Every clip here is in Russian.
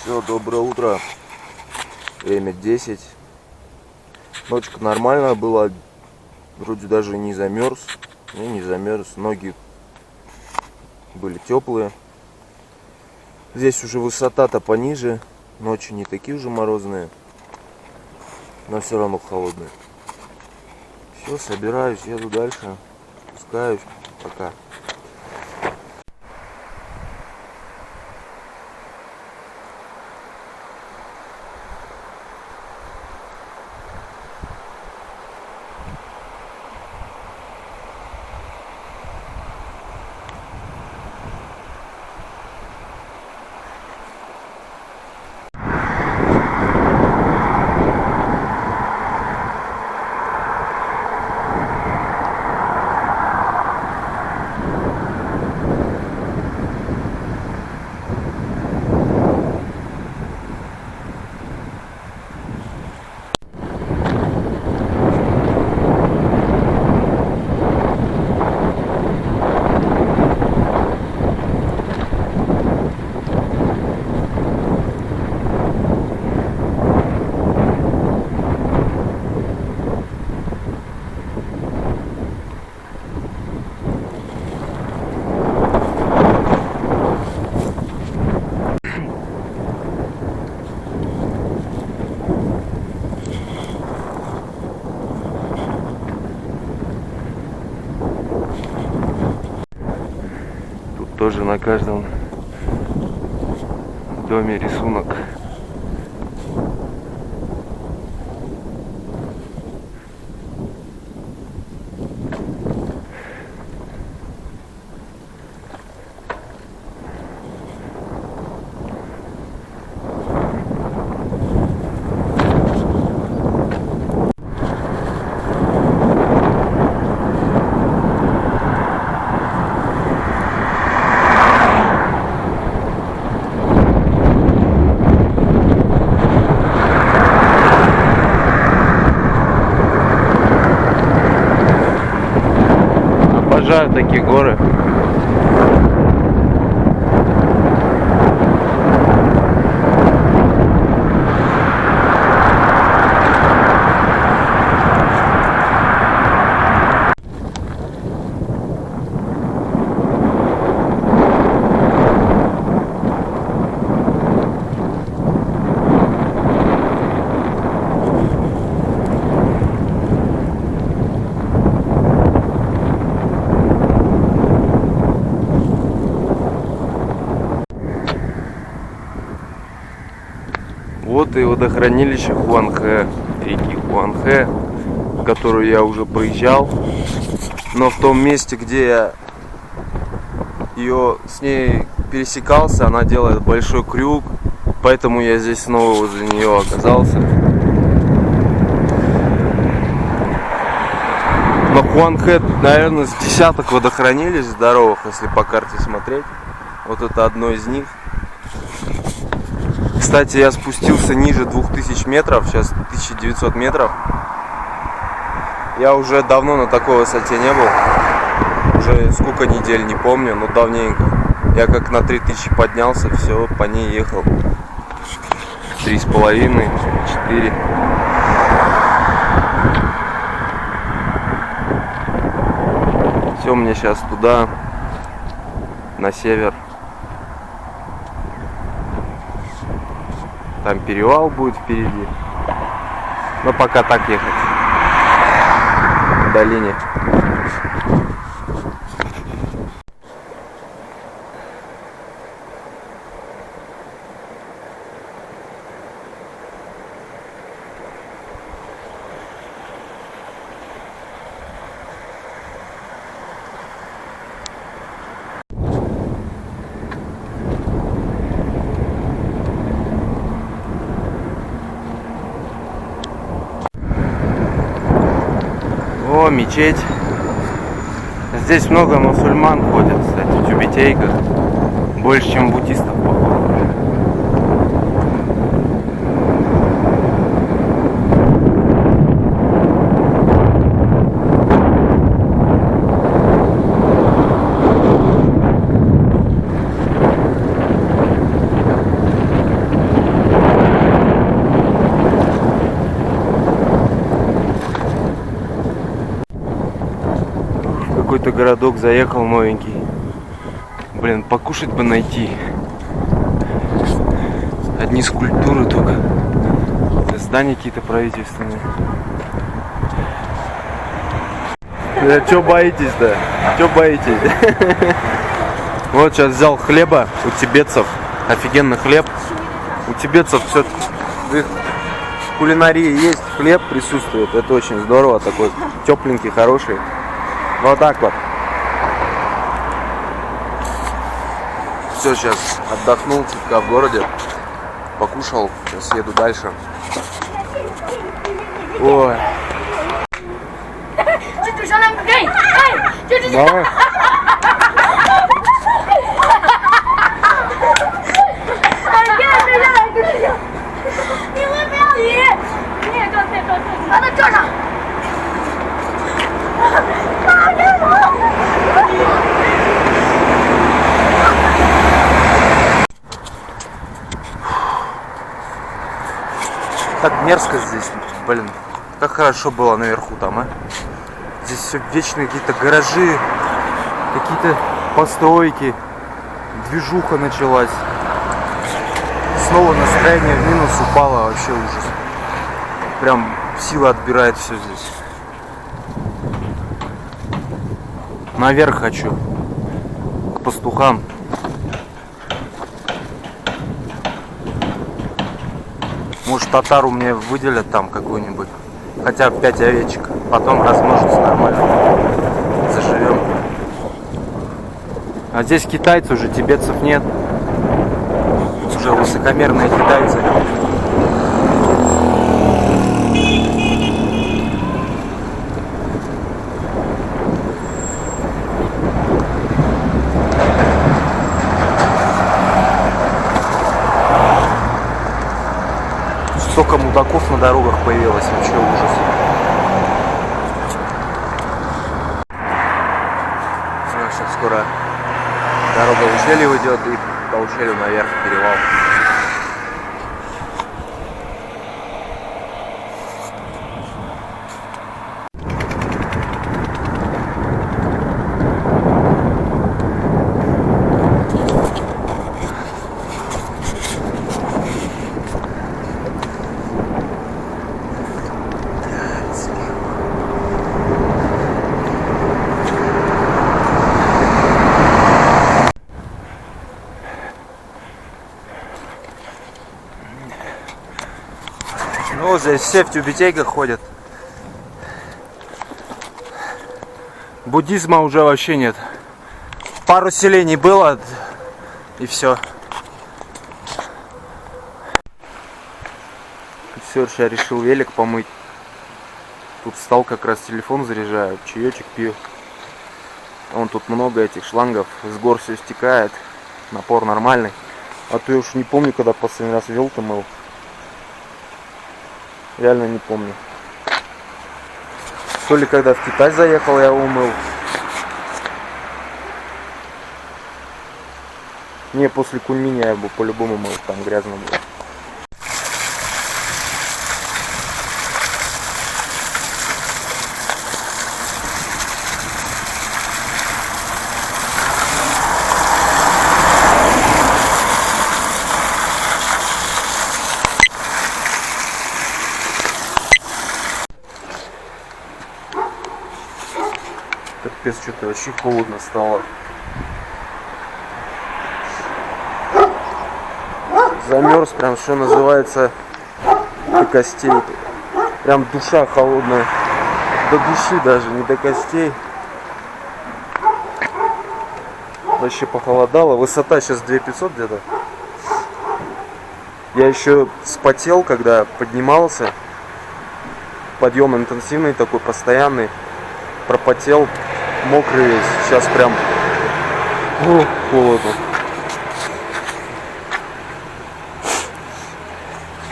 Все, доброе утро. Время 10. Ночка нормальная была. Вроде даже не замерз. Не замерз. Ноги были теплые. Здесь уже высота-то пониже. Ночи не такие уже морозные. Но все равно холодные. Все, собираюсь, еду дальше. Спускаюсь. Пока. Тоже на каждом доме рисунок. Обожаю такие горы. Вот и водохранилище Хуанхэ, реки Хуанхэ, которую я уже проезжал. Но в том месте, где я с ней пересекался, она делает большой крюк, поэтому я здесь снова возле нее оказался. На Хуанхэ, наверное, с десяток водохранилищ здоровых, если по карте смотреть. Вот это одно из них. Кстати, я спустился ниже 2000 метров, сейчас 1900 метров. Я уже давно на такой высоте не был. Уже сколько недель, не помню, но давненько. Я как на 3000 поднялся, все, по ней ехал. 3,5, 4. Все, мне сейчас туда, на север. Там перевал будет впереди. Но пока так ехать. В долине. О, мечеть. Здесь много мусульман ходят, кстати, в тюбетейках. Больше, чем буддистов, походу. какой-то городок заехал новенький. Блин, покушать бы найти. Одни скульптуры только. Здания какие-то правительственные. Чё боитесь-то? Чё боитесь? Вот сейчас взял хлеба у тибетцев. Офигенный хлеб. У тибетцев все в их кулинарии есть, хлеб присутствует. Это очень здорово, такой тепленький, хороший. Вот так вот. Все, сейчас отдохнул чутка в городе. Покушал, сейчас еду дальше. Ой. Давай. Так мерзко здесь, блин. Как хорошо было наверху там, а? Здесь все вечные какие-то гаражи, какие-то постройки, движуха началась. Снова настроение в минус упало, вообще ужас. Прям сила отбирает все здесь. Наверх хочу, к пастухам. Может, татару мне выделят там какую-нибудь. Хотя бы 5 овечек. Потом размножится нормально. Заживем. А здесь китайцы уже, тибетцев нет. Уже высокомерные китайцы. Столько мудаков на дорогах появилось, вообще ужас. Сейчас скоро дорога в ущелье уйдет и по ущелью наверх перевал. Ну, здесь все в тюбетейках ходят. Буддизма уже вообще нет. Пару селений было, и все. Все, я решил велик помыть. Тут встал, как раз телефон заряжаю, чаечек пью. Вон тут много этих шлангов, с гор все стекает, напор нормальный. А то я уж не помню, когда последний раз вел-то мыл. Реально не помню. То ли когда в Китай заехал, я его мыл. Не, после Куньминя я бы по-любому мыл, там грязно было. Капец, что-то вообще холодно стало. Замерз, прям, что называется, до костей. Прям душа холодная. До души даже, не до костей. Вообще похолодало. Высота сейчас 2500 где-то. Я еще вспотел, когда поднимался. Подъем интенсивный такой, постоянный. Пропотел, мокрый весь. Сейчас прям холодно.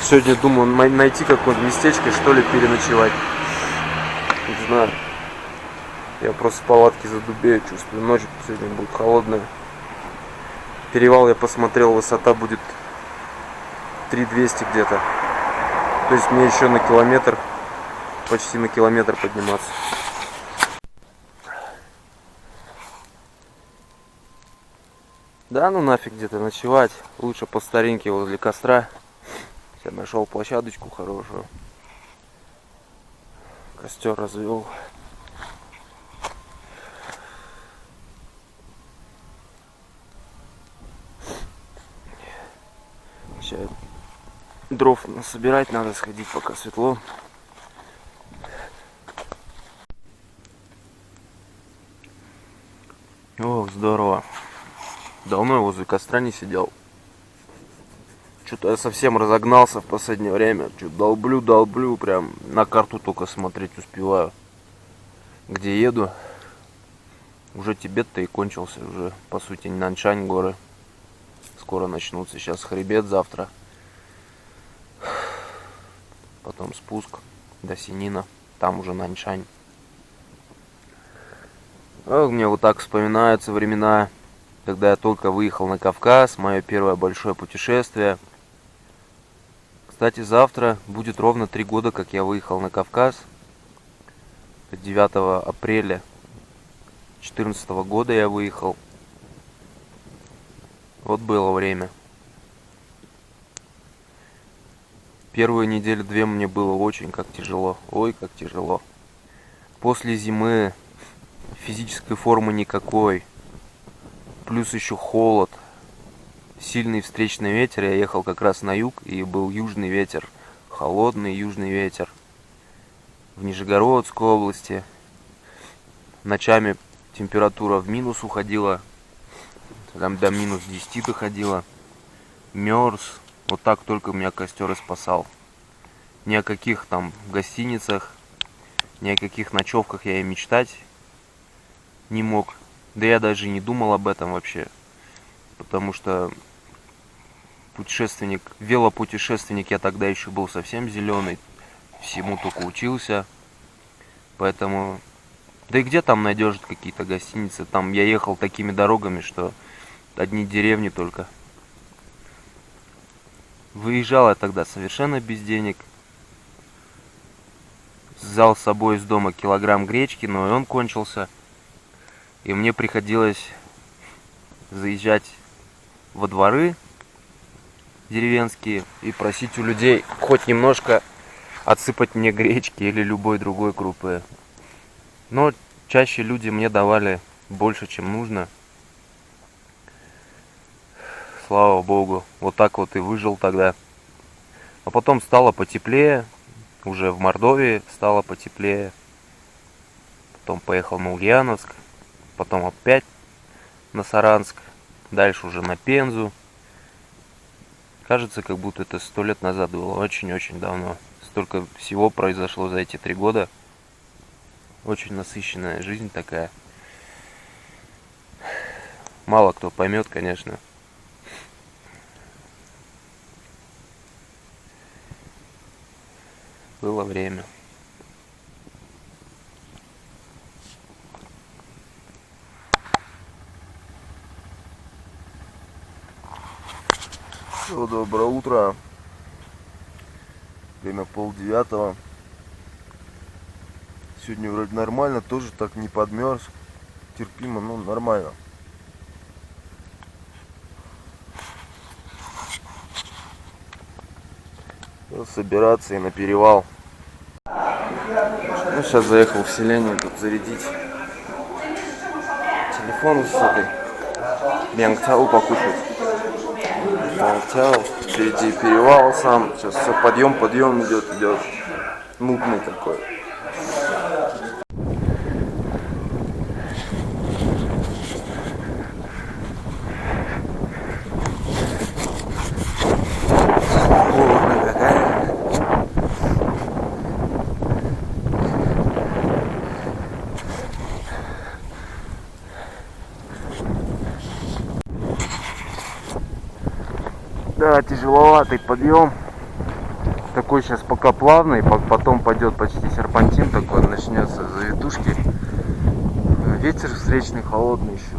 Сегодня думаю найти какое-нибудь местечко, что ли, переночевать. Не знаю. Я просто в палатке задубею, чувствую. Ночь сегодня будет холодная. Перевал я посмотрел, высота будет 3200 где-то. То есть мне еще на километр, почти на километр подниматься. Да ну нафиг где-то ночевать. Лучше по старинке возле костра. Я нашел площадочку хорошую. Костер развел. Сейчас дров собирать надо, сходить, пока светло. О, здорово. Давно я возле костра не сидел. Что-то я совсем разогнался в последнее время. Что-то долблю, прям на карту только смотреть успеваю. Где еду. Уже Тибет-то и кончился. Уже, по сути, Наньшань горы. Скоро начнутся. Сейчас хребет, завтра. Потом спуск до Синина. Там уже Наньшань. Ох, мне вот так вспоминаются времена, когда я только выехал на Кавказ. Мое первое большое путешествие. Кстати, завтра будет ровно 3 года, как я выехал на Кавказ. 9 апреля 2014 года я выехал. Вот было время. Первые недели-две мне было очень как тяжело. Ой, как тяжело. После зимы физической формы никакой. Плюс еще холод. Сильный встречный ветер. Я ехал как раз на юг, и был южный ветер. Холодный южный ветер. В Нижегородской области. Ночами температура в минус уходила. Там до минус 10 доходила. Мерз. Вот так только меня костер и спасал. Ни о каких там гостиницах, ни о каких ночевках я и мечтать не мог. Да я даже не думал об этом вообще. Потому что велопутешественник я тогда еще был совсем зеленый. Всему только учился. Поэтому... Да и где там найдешь какие-то гостиницы? Там я ехал такими дорогами, что одни деревни только. Выезжал я тогда совершенно без денег. Взял с собой из дома килограмм гречки, но и он кончился. И мне приходилось заезжать во дворы деревенские и просить у людей хоть немножко отсыпать мне гречки или любой другой крупы. Но чаще люди мне давали больше, чем нужно. Слава богу, вот так вот и выжил тогда. А потом стало потеплее, уже в Мордовии стало потеплее. Потом поехал на Ульяновск, потом опять на Саранск, дальше уже на Пензу. Кажется, как будто это 100 лет назад было, очень-очень давно. Столько всего произошло за эти 3 года. Очень насыщенная жизнь такая. Мало кто поймет, конечно. Было время. Все, доброе утро. Время 8:30. Сегодня вроде нормально, тоже так не подмерз. Терпимо, ну нормально. Собираться и на перевал. Ну, сейчас заехал в селение тут зарядить телефон с этой Мянгтяу покушать. Мянгтяу, впереди перевал сам. Сейчас все подъем идет. Мутный такой. Да, тяжеловатый подъем. Такой сейчас пока плавный, потом пойдет почти серпантин, такой начнется завитушки. Ветер встречный, холодный еще.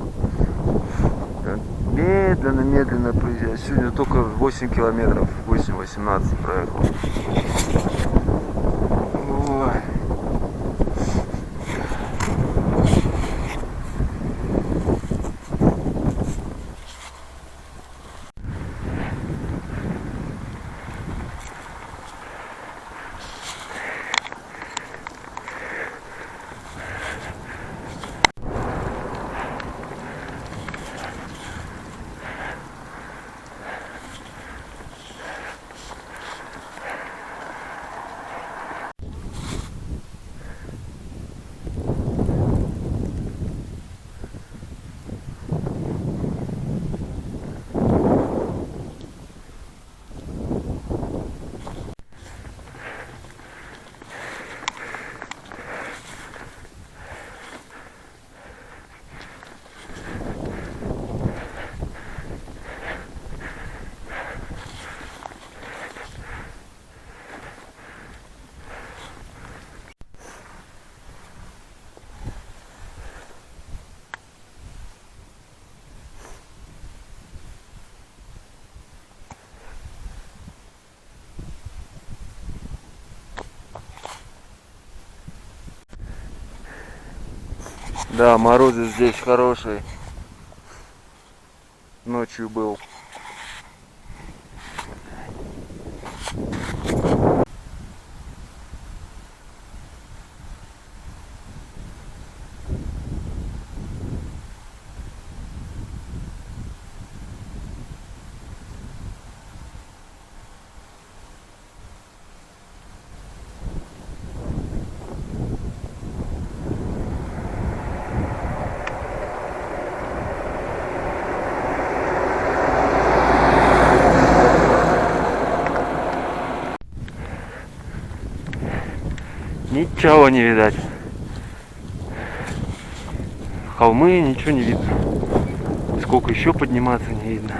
Медленно проезжаю. Сегодня только 8 километров, 8-18 проехал. Ой. Да, морозы здесь хорошие. Ночью был. Ничего не видать. Холмы, ничего не видно. Сколько еще подниматься не видно.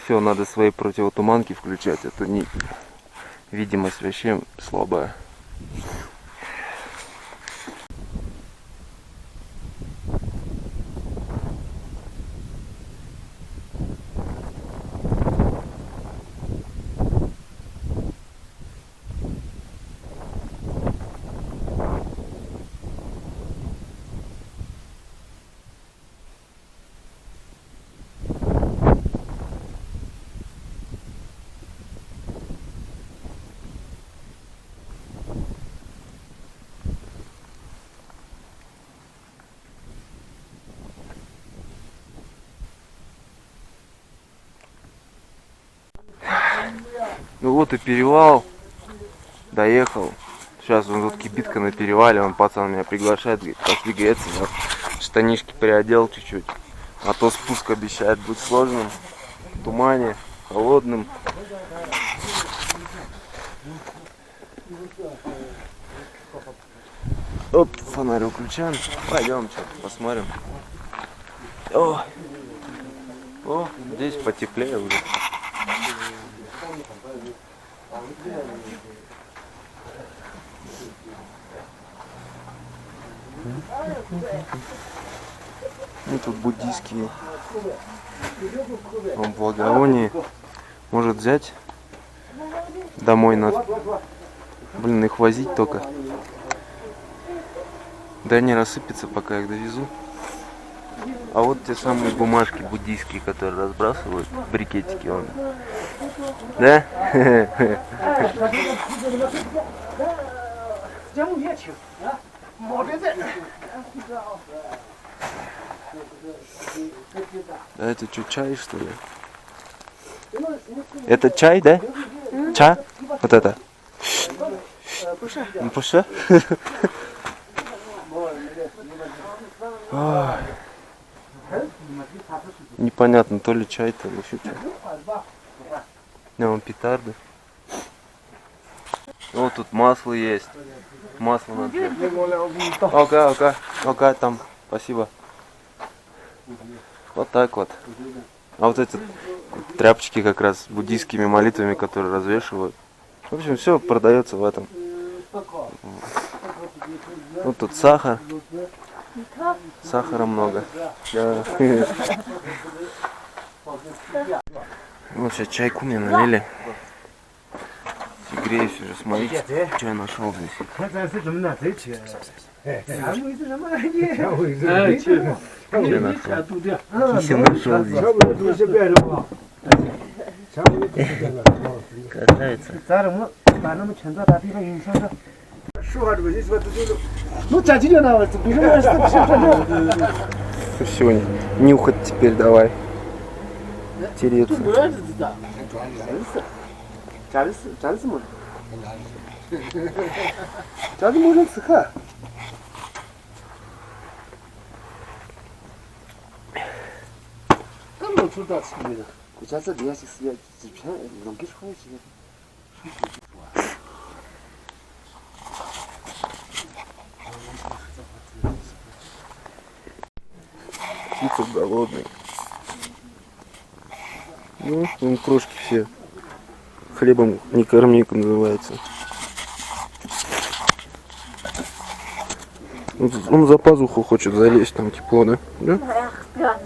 Все, надо свои противотуманки включать, а то видимость вообще слабая. Ну вот и перевал. Доехал. Сейчас он тут кибитка на перевале. Он пацан меня приглашает, говорит, пошли греться. Я штанишки приодел чуть-чуть. А то спуск обещает быть сложным. В тумане, холодным. Оп, фонарь включаем. Пойдем, что-то посмотрим. О, здесь потеплее уже. Ну, тут буддийские. Он благовоние. Может взять домой на... Блин, их возить только. Да не рассыпется, пока их довезу. А вот те самые бумажки буддийские, которые разбрасывают, брикетики, он. Да? А это что, чай, что ли? Это чай, да? Ча? Вот это? Пуша? Непонятно, то ли чай, то ли еще что. Вон петарды. Вот тут масло есть. Масло надо. Окей, там. Спасибо. Вот так вот. А вот эти тряпочки как раз с буддийскими молитвами, которые развешивают. В общем, все продается в этом. Вот тут сахар. Сахара много. Да. Вот сейчас чайку мне налили. Греюсь уже, смотрите, что я нашел здесь. Что нашел здесь? Красавица. Ну, тядя на это, понимаешь, Все, нюхать теперь давай. Тереться. 잘했어 뭐. 자주 먹는 스카. 그럼 줄다 칩니다. 그 자서 네가 식스야 집에 넘기 좋아해 지금. Птица голодный. Ну, вон крошки все. Хлебом не корми, называется. Он за пазуху хочет залезть, там тепло, да? Да? Да?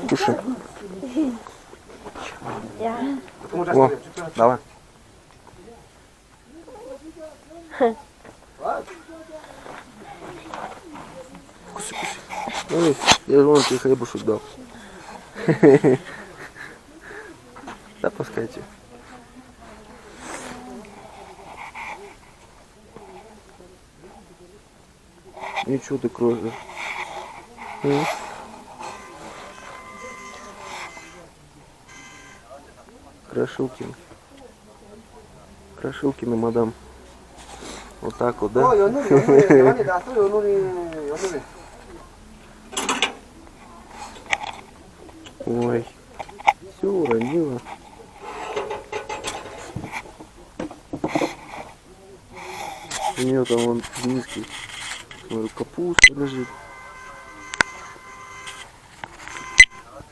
Кушай. О, давай. Куси, куси. Ой, я же вон тебе хлебушек дал. Да, пускайте. Ничего ты кровь, да? Крашилкин. Крашилкина мадам. Вот так вот, да? Ой, все уронила. У нее там вон низкий. Смотрю, капуста лежит.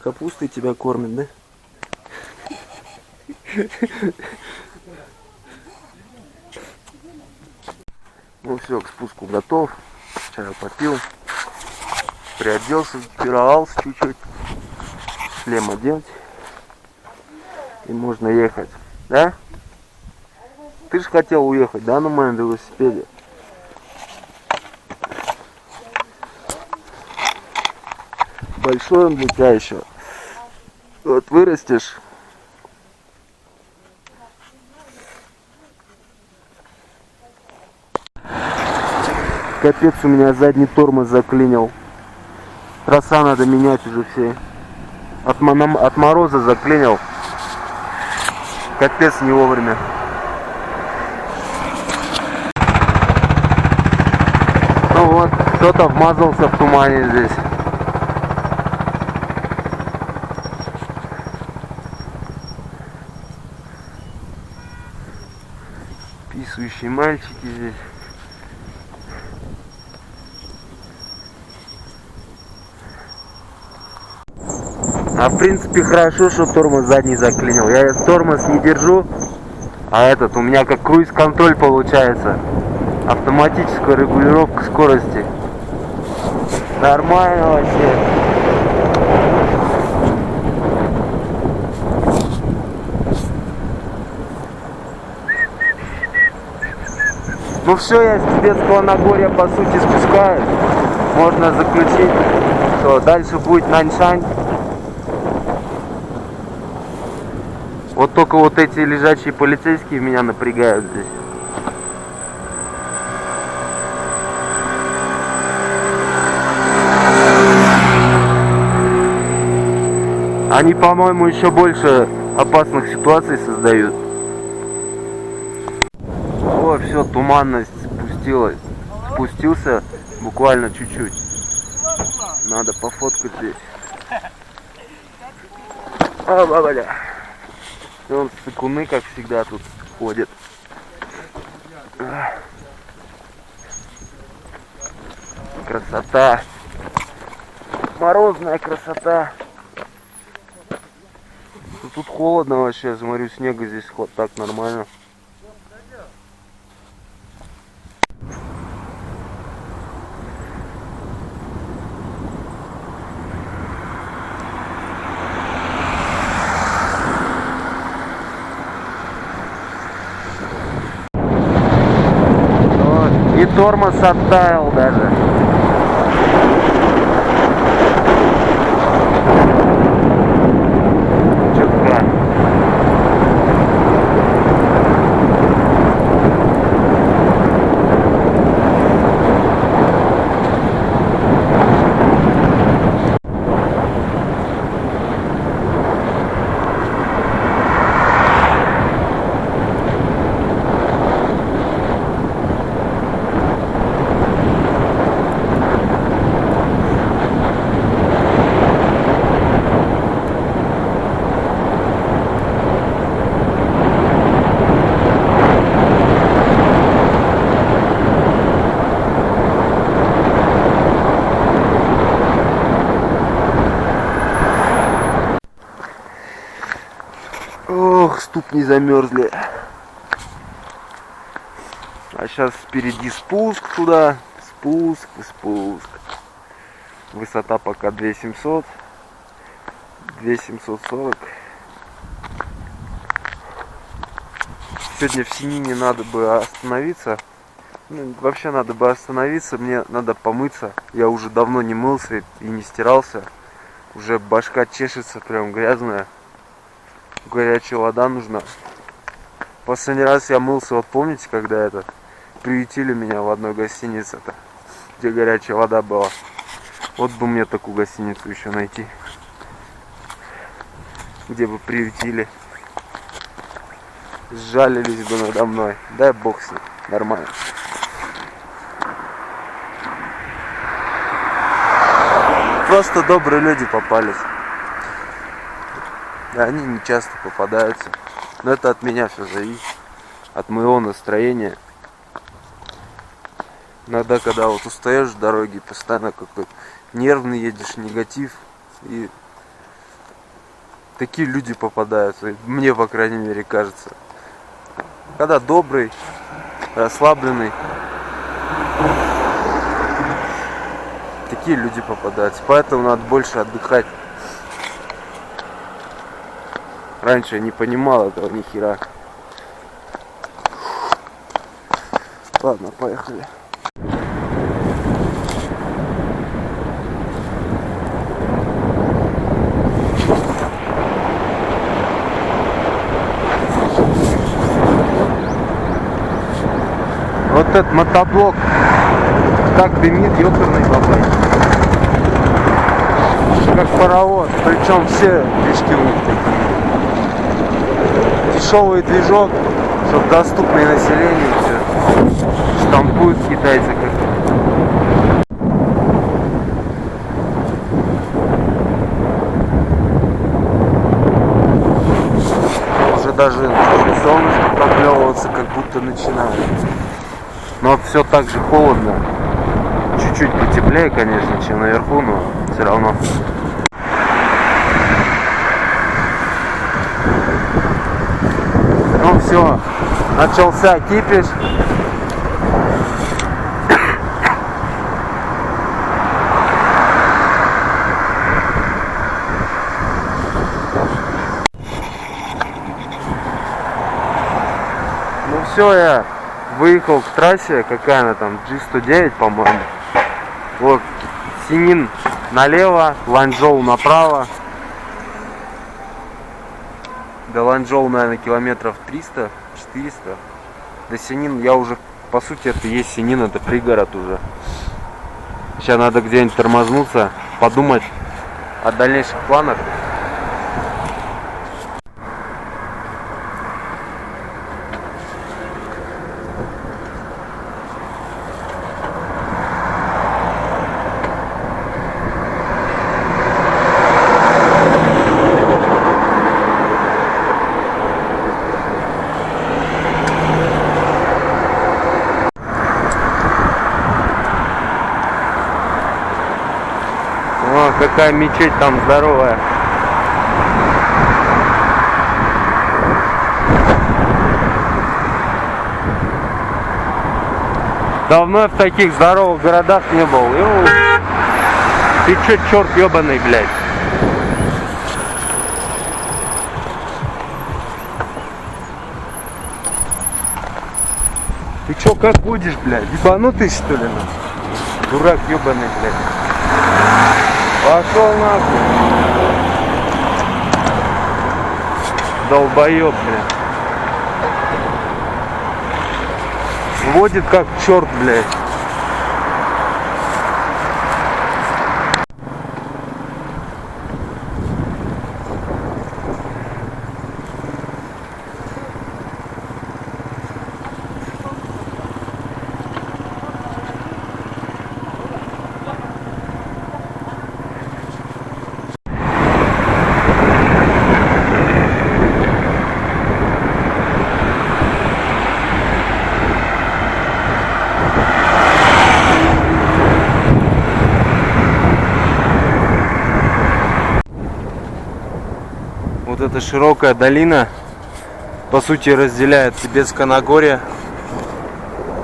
Капустой тебя кормят, да? Ну все, к спуску готов. Чаю попил. Приоделся, пировался чуть-чуть. Шлем одеть. И можно ехать. Да? Ты же хотел уехать, да, на моем велосипеде? Большой он для тебя еще. Вот вырастешь. Капец, у меня задний тормоз заклинил. Троса надо менять уже все. От мороза заклинил. Капец, не вовремя. Ну вот, кто-то вмазался в тумане здесь. Писающие мальчики здесь. А в принципе хорошо, что тормоз задний заклинил. Я тормоз не держу, а этот у меня как круиз-контроль получается. Автоматическая регулировка скорости. Нормально вообще. Ну все, я с Тибетского Нагорья по сути спускаюсь. Можно заключить, что дальше будет Наньшань. Вот только вот эти лежачие полицейские меня напрягают здесь. Они, по-моему, еще больше опасных ситуаций создают. О, все, туманность спустилась. Спустился буквально чуть-чуть. Надо пофоткать здесь. А, бабаля. Вон цикуны, как всегда, тут ходят. Красота. Морозная красота. Тут холодно вообще, я смотрю, снега здесь вот так нормально. И тормоз оттаял даже. не замерзли. А сейчас впереди спуск туда. Спуск и спуск. Высота пока 2700. 2740. Сегодня в Синине надо бы остановиться. Ну, вообще надо бы остановиться. Мне надо помыться. Я уже давно не мылся и не стирался. Уже башка чешется, прям грязная. Горячая вода нужна. Последний раз я мылся, вот помните, когда приютили меня в одной гостинице-то, где горячая вода была. Вот бы мне такую гостиницу еще найти, где бы приютили. Сжалились бы надо мной. Дай бог с ним. Нормально. Просто добрые люди попались. Они не часто попадаются. Но это от меня все зависит. От моего настроения. Иногда, когда вот устаешь в дороге, постоянно какой-то нервный едешь, негатив. И такие люди попадаются. Мне, по крайней мере, кажется. Когда добрый, расслабленный. Такие люди попадаются. Поэтому надо больше отдыхать. Раньше я не понимал этого ни хера. Ладно, поехали. Вот этот мотоблок так дымит, ёкарный бабай. Как паровоз, причем все движки у них такие. Дешевый движок, чтобы доступный населению, все. Штампуют китайцы как-то. Уже даже солнышко проклевываться как будто начинает. Но все так же холодно. Чуть-чуть потеплее, конечно, чем наверху, но все равно. Ну все, начался кипиш. Ну все, я выехал к трассе, какая она там, G109, по-моему. Вот, Синин налево, Ланчжоу направо. До Ланчжоу, наверное, километров 300-400. До Синин я уже, по сути, это и есть Синин, это пригород уже. Сейчас надо где-нибудь тормознуться, подумать о дальнейших планах. О, какая мечеть там здоровая. Давно я в таких здоровых городах не был. Ты чё, черт ебаный, блядь? Ты чё, как будешь, блядь? Ебанутый, что ли? Дурак ебаный, блядь. Пошел нахуй. Долбоеб, блядь. Водит как черт, блядь. Вот эта широкая долина, по сути разделяет Тибетское Нагорье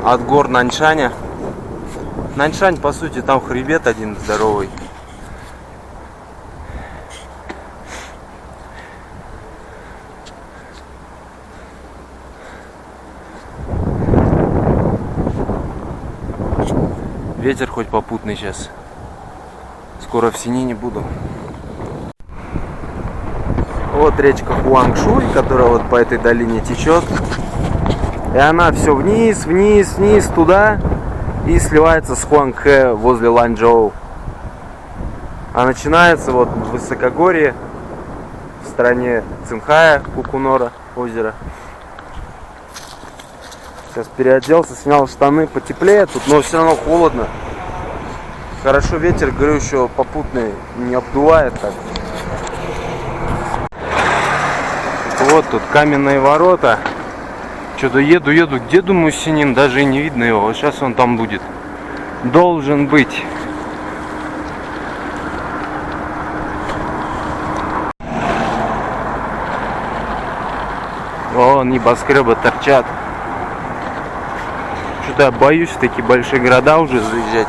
от гор Наньшаня. Наньшань, по сути, там хребет один здоровый. Ветер хоть попутный сейчас. Скоро в Синине буду. Вот речка Хуангшуй, которая вот по этой долине течет. И она все вниз, вниз, вниз, туда. И сливается с Хуангхэ возле Ланчжоу. А начинается вот в высокогорье, в стране Цинхая, Кукунора, озеро. Сейчас переоделся, снял штаны, потеплее тут, но все равно холодно. Хорошо ветер, говорю, еще попутный, не обдувает так. Вот тут каменные ворота. Что-то еду, где, думаю, Синин, даже и не видно его. Вот сейчас он там будет. Должен быть. О, небоскребы торчат. Что-то я боюсь в такие большие города уже заезжать.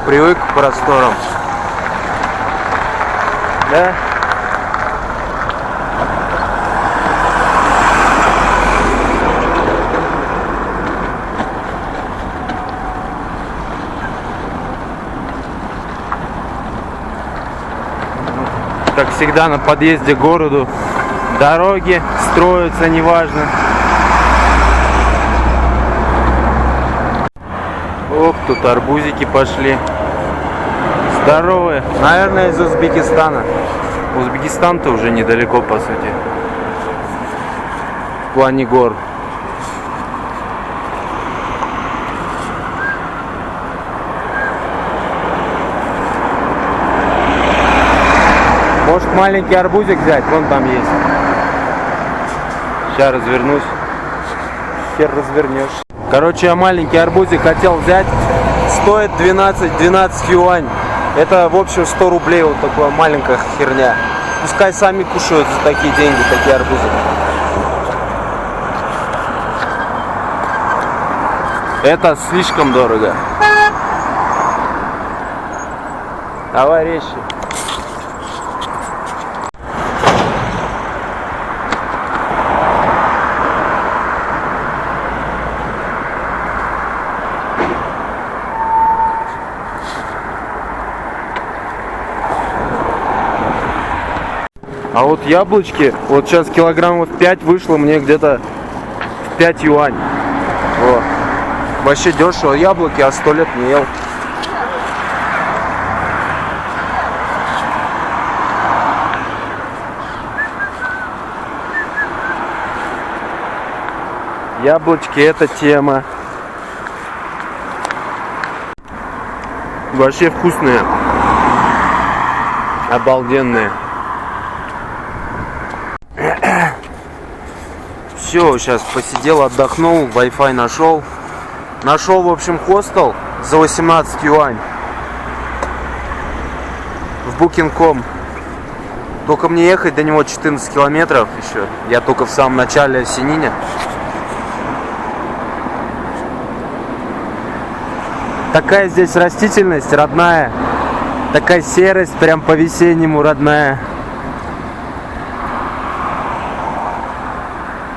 Привык к просторам. Да? Как всегда на подъезде к городу дороги строятся, неважно. Оп, тут арбузики пошли. Здоровые. Наверное, из Узбекистана. Узбекистан-то уже недалеко, по сути. В плане гор. Может, маленький арбузик взять? Вон там есть. Сейчас развернусь. Хер развернешь. Короче, я маленький арбузик хотел взять. Стоит 12 юань. Это, в общем, 100 рублей. Вот такая маленькая херня. Пускай сами кушают за такие деньги, такие арбузы. Это слишком дорого. Давай резче. А вот яблочки, вот сейчас килограммов 5 вышло мне где-то в 5 юань. Вот. Вообще дешево. Яблоки я 100 лет не ел. Яблочки — это тема. Вообще вкусные. Обалденные. Все, сейчас посидел, отдохнул, Wi-Fi нашел. Нашел, в общем, хостел за 18 юань. В Booking.com. Только мне ехать до него 14 километров еще. Я только в самом начале Сининя. Такая здесь растительность родная. Такая серость, прям по-весеннему родная.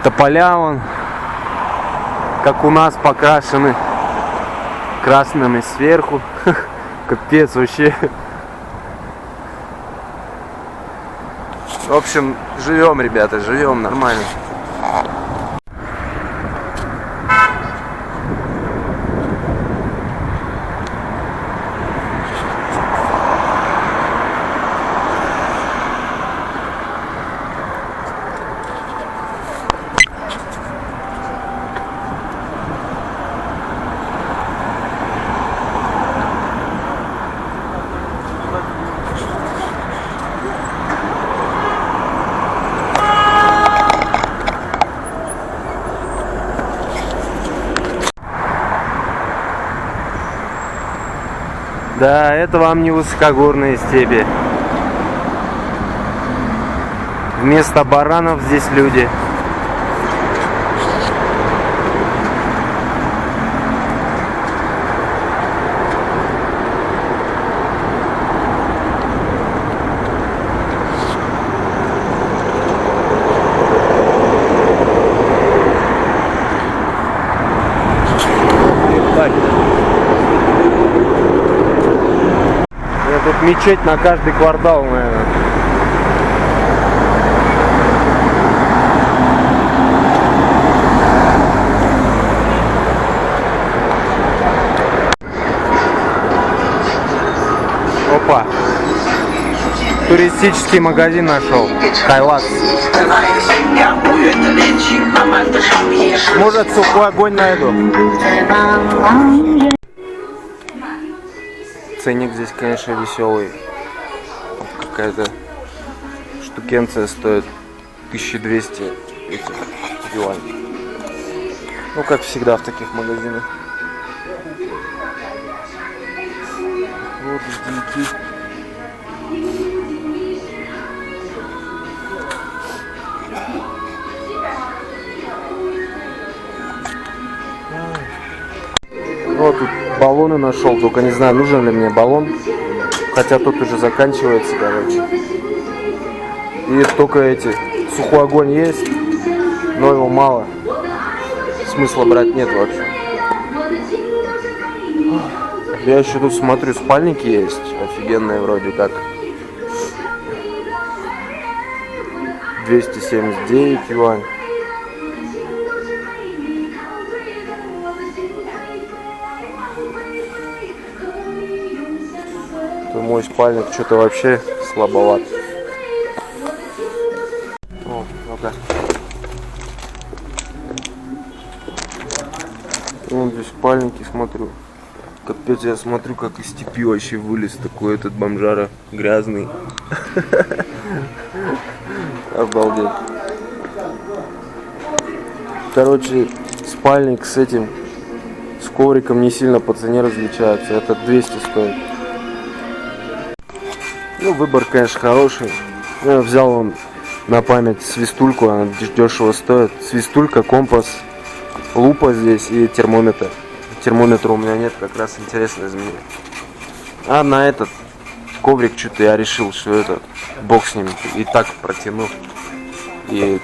Тополя вон, как у нас, покрашены красными сверху. Капец вообще. В общем, живем, ребята, живем нормально. Да, это вам не высокогорные степи. Вместо баранов здесь люди. мечеть на каждый квартал, наверное. Опа. Туристический магазин нашел. Хайлакс. Может, сухой огонь найду. Ценник здесь, конечно, веселый. Какая-то штукенция стоит 1200 этих юаней. Ну, как всегда в таких магазинах. Вот ждите. Вот тут баллоны нашел, только не знаю, нужен ли мне баллон. Хотя тут уже заканчивается, короче. И только эти. Сухой огонь есть, но его мало. Смысла брать нет вообще. Я еще тут смотрю, спальники есть. Офигенные вроде как. 279 юань. Мой спальник что-то вообще слабоват. О, ну-ка. Вон здесь спальники, смотрю. Капец, я смотрю, как из степи вообще вылез такой этот бомжара грязный. Обалдеть. Короче, спальник с этим, с ковриком не сильно по цене различается. Это 200 стоит. Ну, выбор, конечно, хороший. Я взял он на память свистульку, она дешево стоит. Свистулька, компас, лупа здесь и термометр. Термометра у меня нет, как раз интересно изменить. А на этот коврик что-то я решил, что это бог с ним. И так протяну. И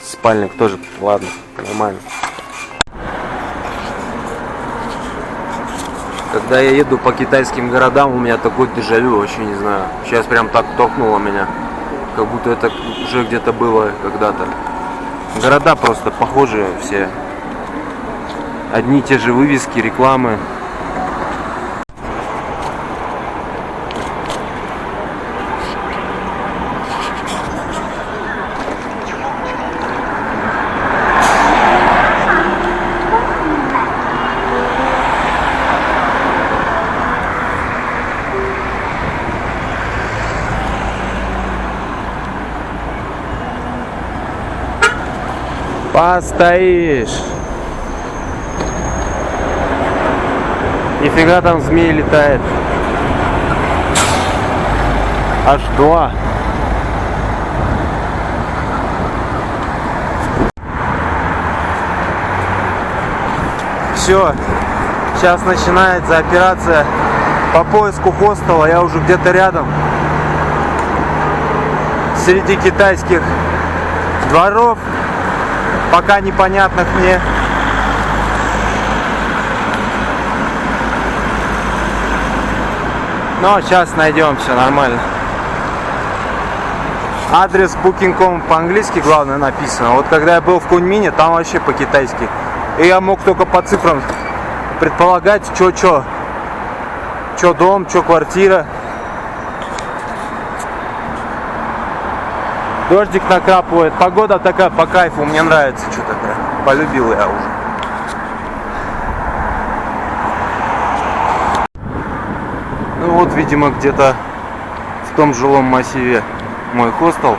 спальник тоже, ладно, нормально. Когда я еду по китайским городам, у меня такой дежавю, вообще не знаю. Сейчас прям так торкнуло меня. Как будто это уже где-то было когда-то. Города просто похожие все. Одни и те же вывески, рекламы. Постоишь. Нифига там змей летает. Аж 2. Все. Сейчас начинается операция по поиску хостела. Я уже где-то рядом. Среди китайских дворов. Пока непонятных мне. Но сейчас найдем, все нормально. Адрес Booking.com по-английски, главное, написано. Вот когда я был в Куньмине, там вообще по-китайски. И я мог только по цифрам предполагать, что дом, что квартира. Дождик накрапывает, погода такая по кайфу, мне нравится что-то прям. Полюбил я уже. Ну вот, видимо, где-то в том жилом массиве мой хостел,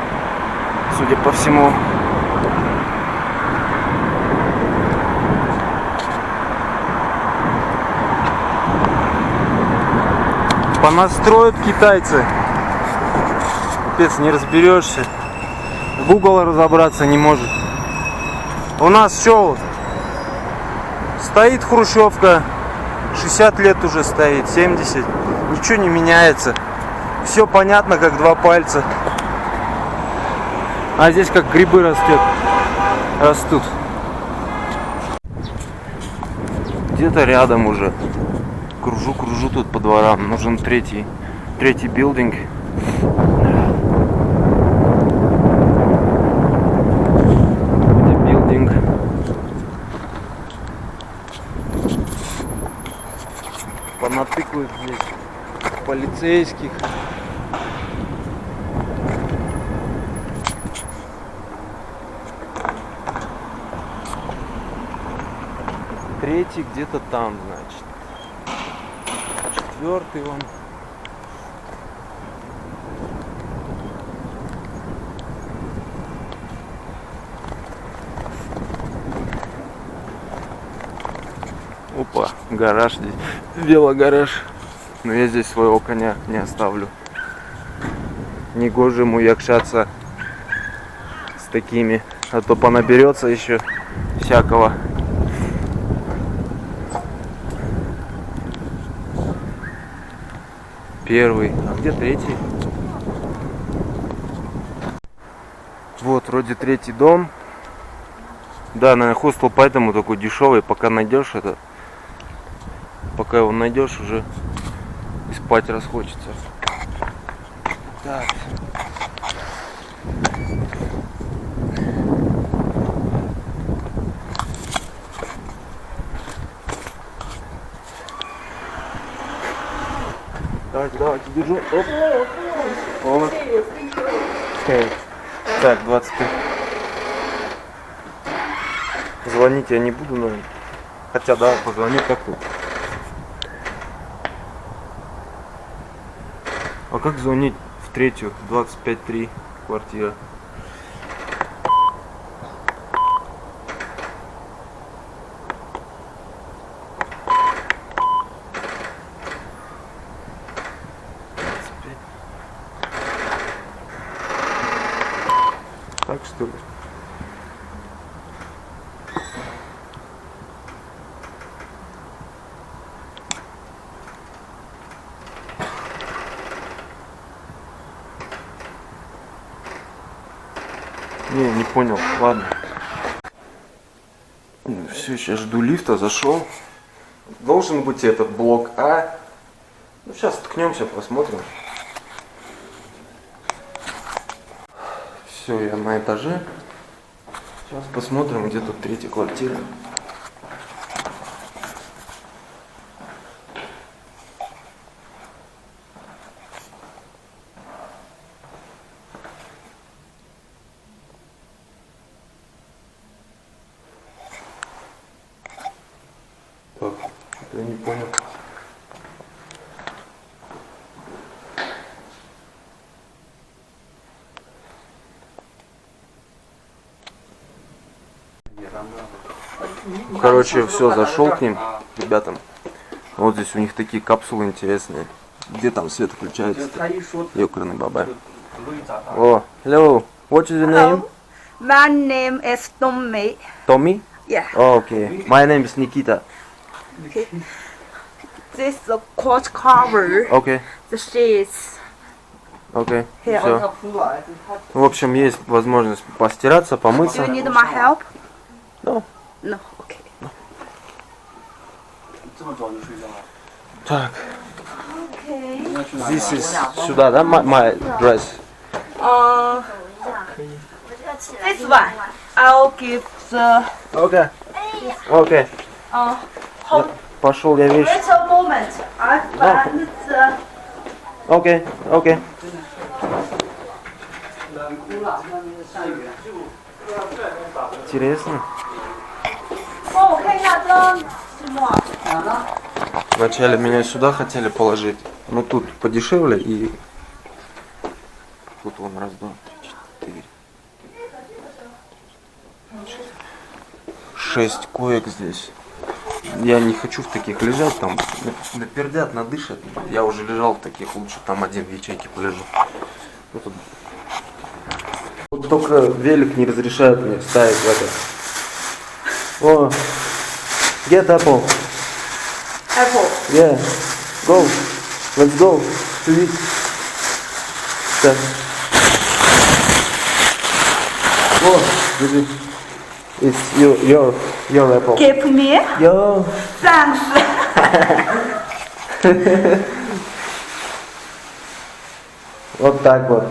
судя по всему. Понастроят китайцы. Капец, не разберешься. Google разобраться не может. У нас что? Стоит хрущевка. 60 лет уже стоит, 70. Ничего не меняется. Все понятно, как два пальца. А здесь как грибы растут. Где-то рядом уже. Кружу тут по дворам. Нужен третий билдинг. Билдинг. Понатыкают здесь полицейских. Третий где-то там, значит. Четвертый вон. Опа, гараж здесь. Велогараж. Но я здесь своего коня не оставлю. Негоже ему якшаться с такими. А то понаберется еще всякого. Первый. А где третий? Вот, вроде третий дом. Да, наверное, хостел поэтому такой дешевый. Пока найдешь это. Пока его найдешь, уже и спать расхочется. Так. Давайте, держу. Оп. Вот. Окей. Так, 25. Звонить я не буду, наверное. Хотя, да, позвоню как-то. А как звонить в третью, 25-3 квартира? Так что ли? Не понял, ладно. Все, сейчас жду лифта, зашел. Должен быть этот блок А. Ну, сейчас ткнемся, посмотрим. Все, я на этаже. Сейчас посмотрим, где тут третья квартира. Так, я не понял. Короче, все, зашел к ним, ребятам. Вот здесь у них такие капсулы интересные. Где там свет включается? Ёкарный бабай. О, hello. What is your name? My name is Tommy. Tommy? Yeah. Oh, okay. My name is Nikita. Okay. This is the couch cover. Okay. The sheets. Okay. Here. Все. В общем, есть возможность постираться, Do помыться. you need my help? No. No. Okay. Так, Okay. this is сюда, да? My dress. This one. I'll give the. Okay. Okay. Hold. Пошел я вещь. Wait a moment. I find the. Окей, окей. Интересно. 帮我看一下这什么？ Вначале меня сюда хотели положить, но тут подешевле и тут вон раз, два, три, четыре. 6 коек здесь. Я не хочу в таких лежать, там напердят, надышат. Я уже лежал в таких, лучше там один в ячейке полежу. Вот только велик не разрешает мне ставить в это. О, get apple. Apple. Yeah, go. Let's go. To eat. Так. О, держи. It's your apple. Give me. Yo. Thanks. Вот так вот.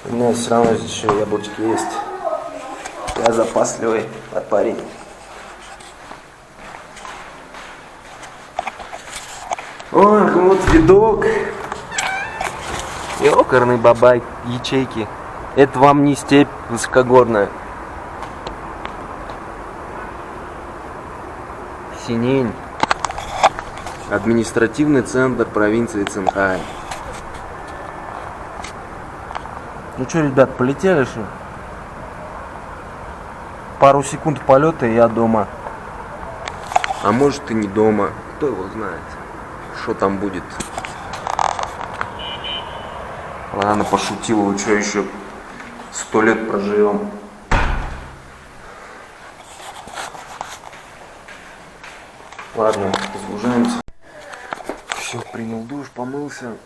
У меня все равно здесь еще яблочки есть. Я запасливый парень. Ой, вот видок. Ёкарный бабай, ячейки. Это вам не степь высокогорная. Синень. Административный центр провинции Цинхай. Ну что, ребят, полетели что? Пару секунд полета, и я дома. А может и не дома. Кто его знает, что там будет. Ладно, пошутил, вы что, еще 100 лет проживем. Ладно, разгружаемся. Все, принял душ, помылся.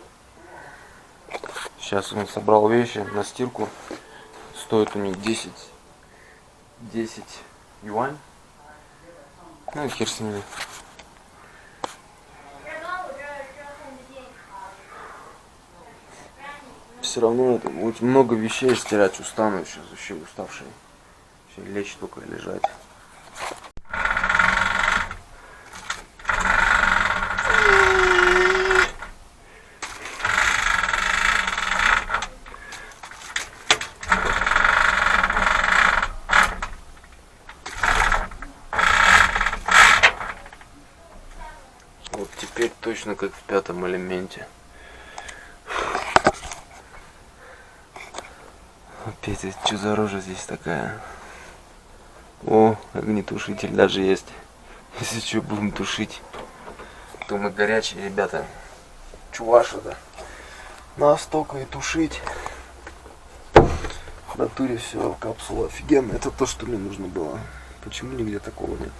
Сейчас он собрал вещи на стирку. Стоит у них 10 юань. Ну и хер с ними. Все равно это очень много вещей стирать, устану сейчас, вообще уставший. Все, лечь только и лежать. Вот теперь точно как в Пятом элементе. Опять, что за рожа здесь такая? О, огнетушитель даже есть. Если что, будем тушить. То мы горячие, ребята. Чуваша-то. Нас только и тушить. В натуре все, капсула офигенно. Это то, что мне нужно было. Почему нигде такого нет?